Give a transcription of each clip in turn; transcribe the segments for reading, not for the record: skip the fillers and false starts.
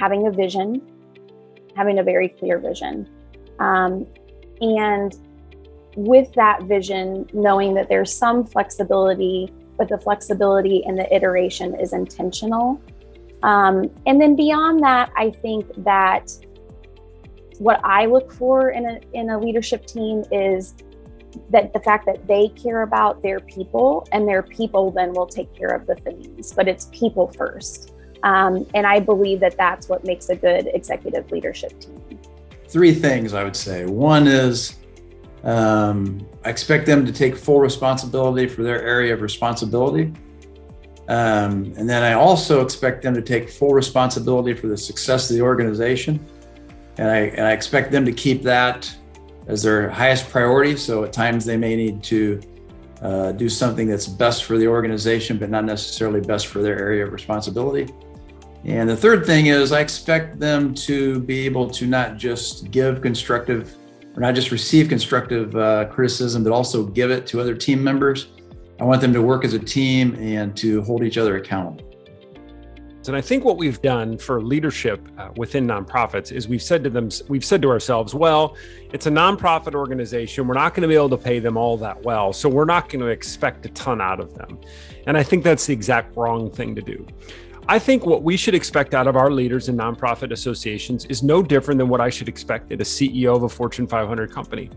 having a vision, having a very clear vision. And with that vision, knowing that there's some flexibility, but the flexibility and the iteration is intentional. And then beyond that, I think that what I look for in a leadership team is that the fact that they care about their people, and their people then will take care of the things, but it's people first. And I believe that that's what makes a good executive leadership team. 3 things I would say. One is I expect them to take full responsibility for their area of responsibility. And then I also expect them to take full responsibility for the success of the organization. And I expect them to keep that as their highest priority. So at times they may need to do something that's best for the organization, but not necessarily best for their area of responsibility. And the third thing is I expect them to be able to not just give constructive, or not just receive constructive criticism, but also give it to other team members. I want them to work as a team and to hold each other accountable. And I think what we've done for leadership within nonprofits is we've said to ourselves, well, it's a nonprofit organization. We're not going to be able to pay them all that well. So we're not going to expect a ton out of them. And I think that's the exact wrong thing to do. I think what we should expect out of our leaders in nonprofit associations is no different than what I should expect at a CEO of a Fortune 500 company.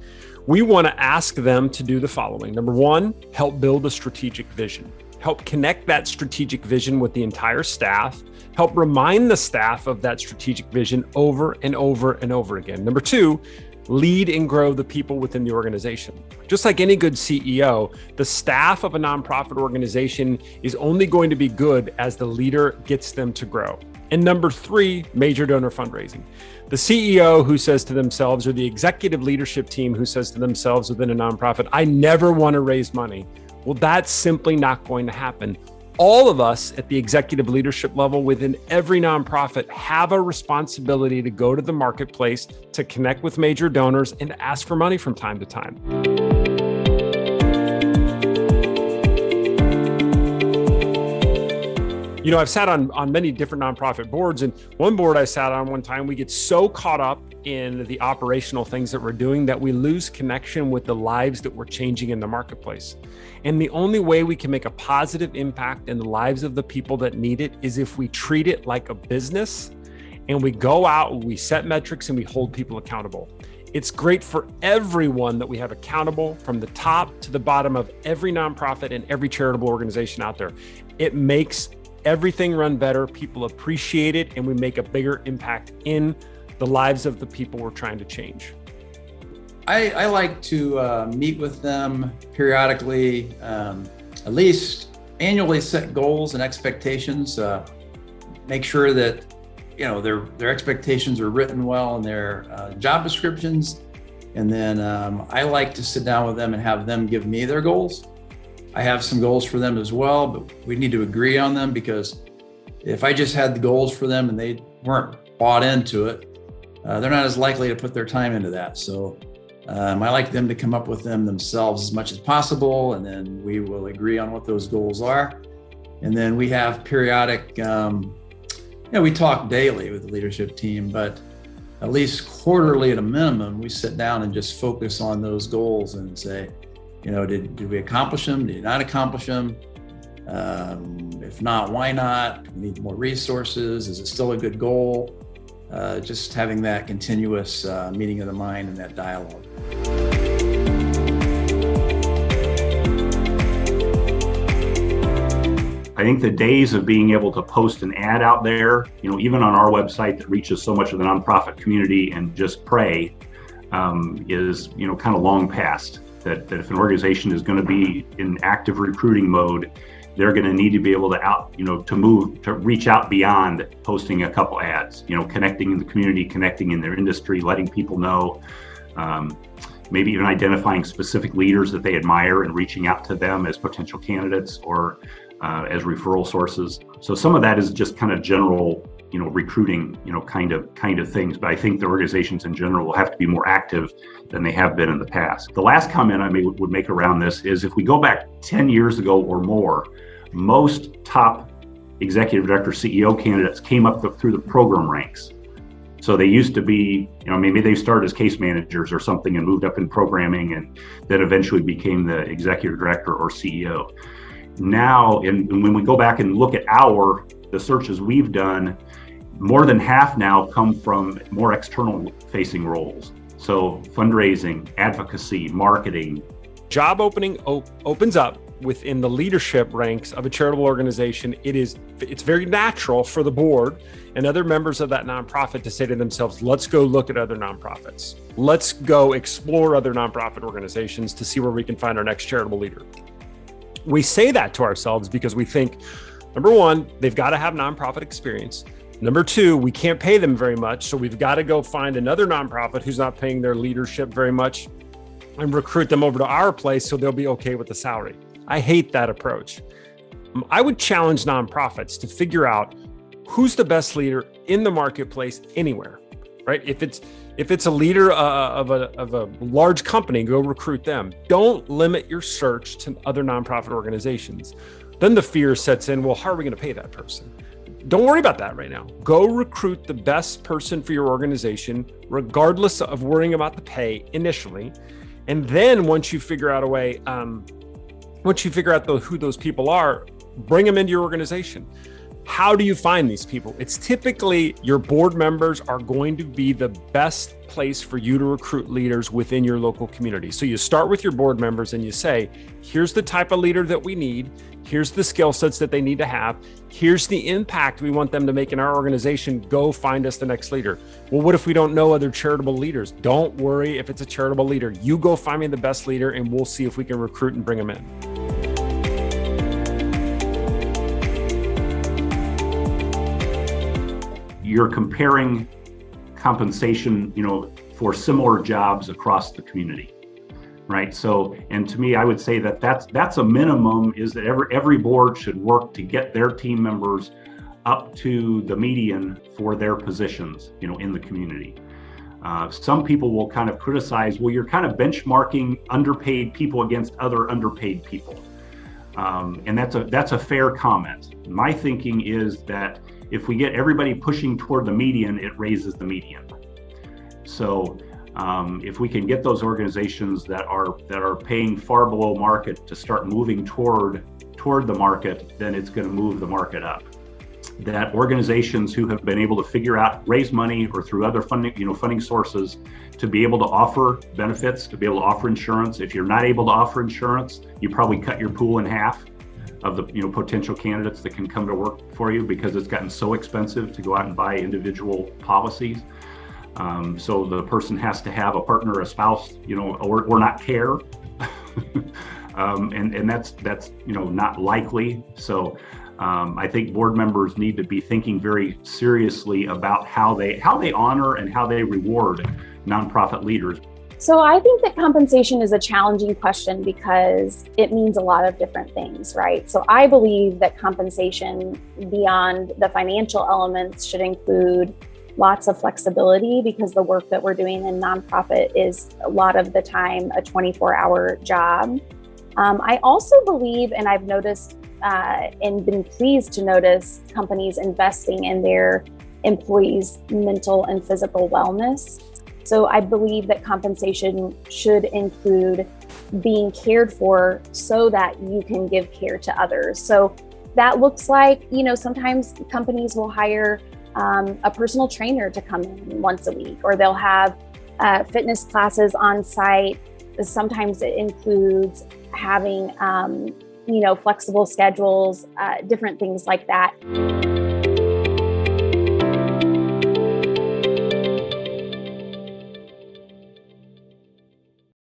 We want to ask them to do the following. Number 1, help build a strategic vision. Help connect that strategic vision with the entire staff. Help remind the staff of that strategic vision over and over and over again. Number 2, lead and grow the people within the organization. Just like any good CEO, the staff of a nonprofit organization is only going to be good as the leader gets them to grow. And number 3, major donor fundraising. The CEO who says to themselves, or the executive leadership team who says to themselves within a nonprofit, I never want to raise money. Well, that's simply not going to happen. All of us at the executive leadership level within every nonprofit have a responsibility to go to the marketplace, to connect with major donors, and to ask for money from time to time. You know, I've sat on many different nonprofit boards, and one board I sat on one time, we get so caught up in the operational things that we're doing that we lose connection with the lives that we're changing in the marketplace. And the only way we can make a positive impact in the lives of the people that need it is if we treat it like a business, and we go out, we set metrics, and we hold people accountable. It's great for everyone that we have accountable from the top to the bottom of every nonprofit and every charitable organization out there. It makes everything run better, people appreciate it, and we make a bigger impact in the lives of the people we're trying to change. I like to meet with them periodically, at least annually set goals and expectations, make sure that their expectations are written well in their job descriptions. And then I like to sit down with them and have them give me their goals. I have some goals for them as well, but we need to agree on them, because if I just had the goals for them and they weren't bought into it, they're not as likely to put their time into that. So I like them to come up with them themselves as much as possible, and then we will agree on what those goals are. And then we have periodic, we talk daily with the leadership team, but at least quarterly at a minimum, we sit down and just focus on those goals and say, did we accomplish them? Did we not accomplish them? If not, why not? Do we need more resources? Is it still a good goal? Just having that continuous meeting of the mind and that dialogue. I think the days of being able to post an ad out there, even on our website that reaches so much of the nonprofit community and just pray, is, kind of long past. That if an organization is going to be in active recruiting mode, they're going to need to be able to reach out beyond posting a couple ads, connecting in the community, connecting in their industry, letting people know, maybe even identifying specific leaders that they admire and reaching out to them as potential candidates or as referral sources. So some of that is just kind of general, recruiting, kind of things. But I think the organizations in general will have to be more active than they have been in the past. The last comment I would make around this is if we go back 10 years ago or more, most top executive director, CEO candidates came up through the program ranks. So they used to be, maybe they started as case managers or something and moved up in programming and then eventually became the executive director or CEO. Now, and when we go back and look at the searches we've done, more than half now come from more external facing roles. So fundraising, advocacy, marketing. Job opening opens up within the leadership ranks of a charitable organization. It's very natural for the board and other members of that nonprofit to say to themselves, let's go look at other nonprofits. Let's go explore other nonprofit organizations to see where we can find our next charitable leader. We say that to ourselves because we think, number one, they've got to have nonprofit experience. Number two, we can't pay them very much. So we've got to go find another nonprofit who's not paying their leadership very much and recruit them over to our place so they'll be okay with the salary. I hate that approach. I would challenge nonprofits to figure out who's the best leader in the marketplace anywhere, right? If it's a leader of a large company, go recruit them. Don't limit your search to other nonprofit organizations. Then the fear sets in, well, how are we going to pay that person? Don't worry about that right now. Go recruit the best person for your organization, regardless of worrying about the pay initially. And then once you figure out a way, who those people are, bring them into your organization. How do you find these people? It's typically your board members are going to be the best place for you to recruit leaders within your local community. So you start with your board members and you say, here's the type of leader that we need. Here's the skill sets that they need to have. Here's the impact we want them to make in our organization. Go find us the next leader. Well, what if we don't know other charitable leaders? Don't worry if it's a charitable leader. You go find me the best leader and we'll see if we can recruit and bring them in. You're comparing compensation, for similar jobs across the community, right? So, and to me, I would say that that's a minimum, is that every board should work to get their team members up to the median for their positions, in the community. Some people will kind of criticize, well, you're kind of benchmarking underpaid people against other underpaid people. And that's a fair comment. My thinking is that if we get everybody pushing toward the median, it raises the median. So if we can get those organizations that are paying far below market to start moving toward the market, then it's going to move the market up. That organizations who have been able to raise money or through other funding sources to be able to offer benefits, to be able to offer insurance. If you're not able to offer insurance, you probably cut your pool in half of the potential candidates that can come to work for you, because it's gotten so expensive to go out and buy individual policies. So the person has to have a partner, a spouse, or not care. And that's not likely. So I think board members need to be thinking very seriously about how they honor and how they reward nonprofit leaders. So I think that compensation is a challenging question because it means a lot of different things, right? So I believe that compensation beyond the financial elements should include lots of flexibility, because the work that we're doing in nonprofit is a lot of the time a 24-hour job. I also believe, and I've noticed and been pleased to notice, companies investing in their employees' mental and physical wellness. So I believe that compensation should include being cared for so that you can give care to others. So that looks like, sometimes companies will hire a personal trainer to come in once a week, or they'll have fitness classes on site. Sometimes it includes having, flexible schedules, different things like that.